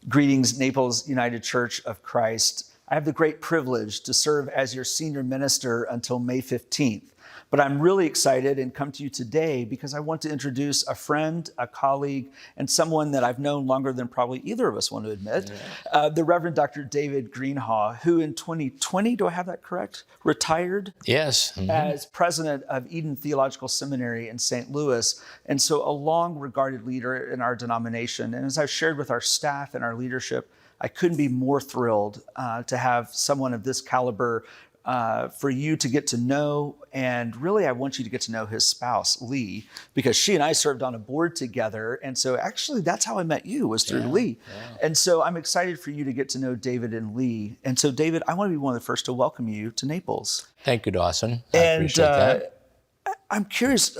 Greetings, Naples United Church of Christ. I have the great privilege to serve as your senior minister until May 15th. But I'm really excited and come to you today because I want to introduce a friend, a colleague, and someone that I've known longer than probably either of us want to admit, the Reverend Dr. David Greenhaw, who in 2020, do I have that correct, retired? Yes. As president of Eden Theological Seminary in St. Louis, and so a long-regarded leader in our denomination. And as I've shared with our staff and our leadership, I couldn't be more thrilled to have someone of this caliber for you to get to know, and really I want you to get to know his spouse, Lee, because she and I served on a board together, and so actually that's how I met you, was through Lee. And so I'm excited for you to get to know David and Lee. And so David, I want to be one of the first to welcome you to Naples. Thank you, Dawson. I appreciate that. I'm curious,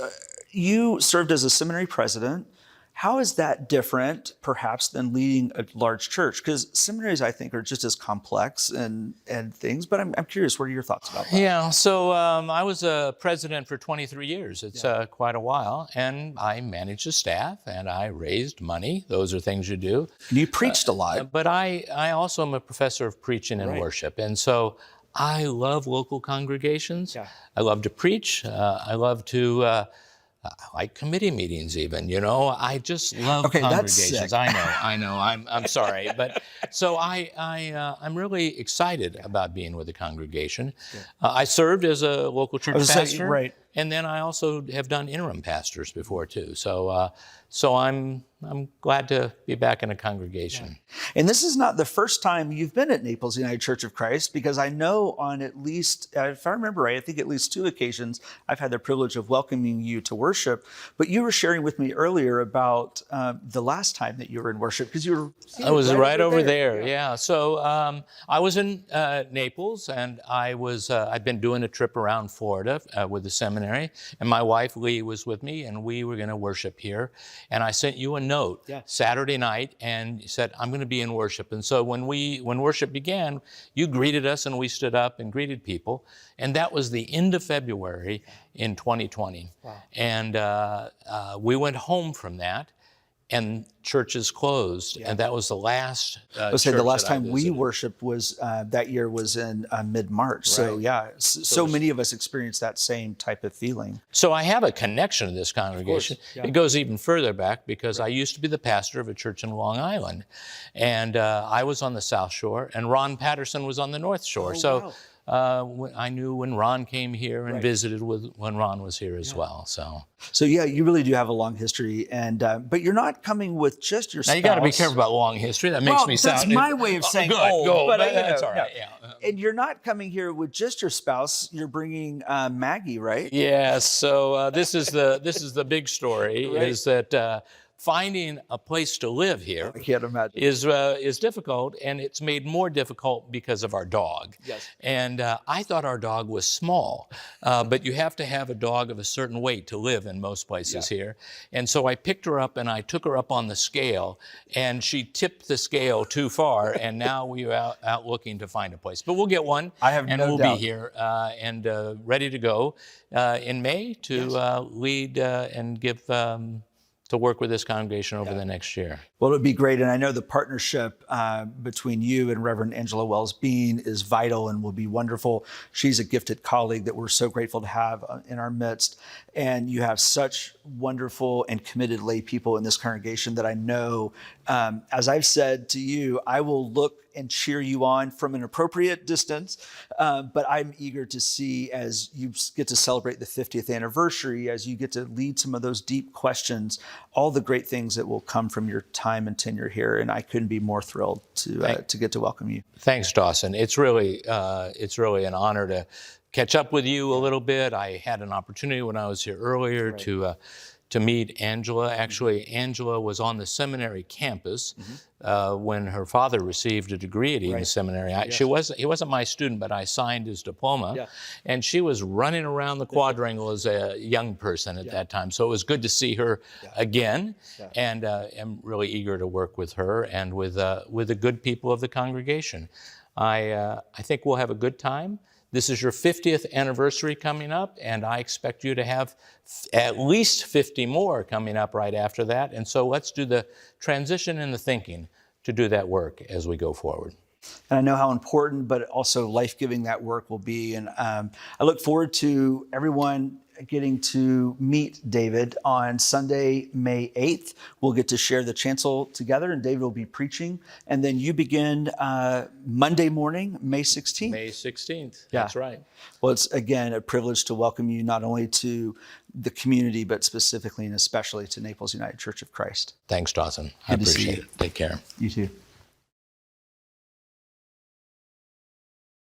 you served as a seminary president. How is that different, perhaps, than leading a large church? Because seminaries, I think, are just as complex and things, but I'm curious, what are your thoughts about that? Yeah, so I was a president for 23 years. It's quite a while, and I managed a staff, and I raised money. Those are things you do. And you preached a lot. But I also am a professor of preaching and worship, and so I love local congregations. I love to preach. I love to... I like committee meetings even, you know. I just love congregations. I know. I'm sorry. But so I'm really excited about being with the congregation. I served as a local church pastor. And then I also have done interim pastors before too. So I'm glad to be back in a congregation. And this is not the first time you've been at Naples United Church of Christ, because I know on at least, if I remember right, I think at least 2 occasions I've had the privilege of welcoming you to worship. But you were sharing with me earlier about the last time that you were in worship, because you were I was right over there. Yeah. So I was in Naples, and I'd been doing a trip around Florida with the seminary, and my wife Lee was with me, and we were going to worship here. And I sent you a note Saturday night and said, I'm going to be in worship. And so when worship began, you greeted us and we stood up and greeted people. And that was the end of February in 2020. And we went home from that, and churches closed, and that was the last church the last time we worshiped was that year was in mid-March. So so many of us experienced that same type of feeling. So I have a connection to this congregation. It goes even further back, because I used to be the pastor of a church in Long Island, and I was on the South Shore, and Ron Patterson was on the North Shore. I knew when Ron came here and visited when Ron was here as well. So yeah, you really do have a long history, and but you're not coming with just your spouse. Now you got to be careful about long history. That makes me sound. That's my way of saying old, but that's all right. And you're not coming here with just your spouse. You're bringing Maggie, right? Yes. So this is the big story. Is that. Finding a place to live here I can't imagine. is difficult, and it's made more difficult because of our dog. And I thought our dog was small, but you have to have a dog of a certain weight to live in most places here. And so I picked her up and I took her up on the scale, and she tipped the scale too far, and now we are out looking to find a place. But we'll get one, and we'll be here and ready to go in May to lead and give... to work with this congregation over the next year. Well, it would be great. And I know the partnership between you and Reverend Angela Wells-Bean is vital and will be wonderful. She's a gifted colleague that we're so grateful to have in our midst. And you have such wonderful and committed lay people in this congregation that I know, as I've said to you, I will look and cheer you on from an appropriate distance. But I'm eager to see, as you get to celebrate the 50th anniversary, as you get to lead some of those deep questions, all the great things that will come from your time and tenure here. And I couldn't be more thrilled to get to welcome you. Thanks, Dawson. It's really an honor to catch up with you a little bit. I had an opportunity when I was here earlier to meet Angela. Actually, Angela was on the seminary campus when her father received a degree at Eden Seminary. He wasn't my student, but I signed his diploma. And she was running around the quadrangle as a young person at that time. So it was good to see her again. And I'm really eager to work with her and with the good people of the congregation. I think we'll have a good time. This is your 50th anniversary coming up, and I expect you to have at least 50 more coming up right after that. And so let's do the transition in the thinking do that work as we go forward. And I know how important, but also life-giving that work will be. And I look forward to everyone getting to meet David on Sunday, May 8th. We'll get to share the chancel together, and David will be preaching. And then you begin Monday morning, May 16th. May 16th, Yeah. That's right. Well, it's, again, a privilege to welcome you not only to the community, but specifically and especially to Naples United Church of Christ. Thanks, Dawson. I Good to see appreciate you. it. Take care. You too.